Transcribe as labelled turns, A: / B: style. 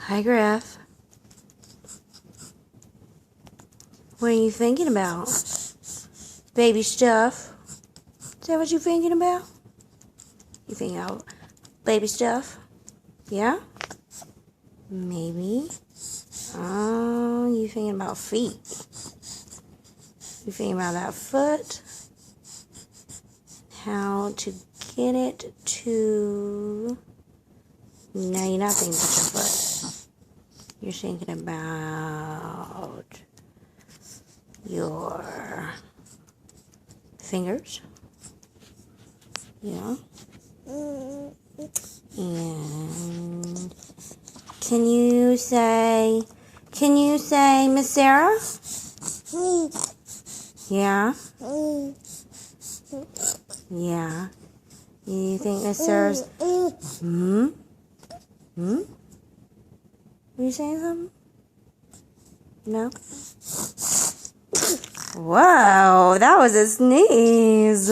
A: Hi, Griff. What are you thinking about? Baby stuff? Is that what you're thinking about? You thinking about baby stuff? Yeah? Maybe. Oh, you thinking about feet? You thinking about that foot? How to get it to... No, you're not thinking about your foot. You're thinking about your fingers. Yeah. And can you say Miss Sarah? Yeah. Yeah. You think Miss Sarah's Were you saying something? No? Whoa, that was a sneeze.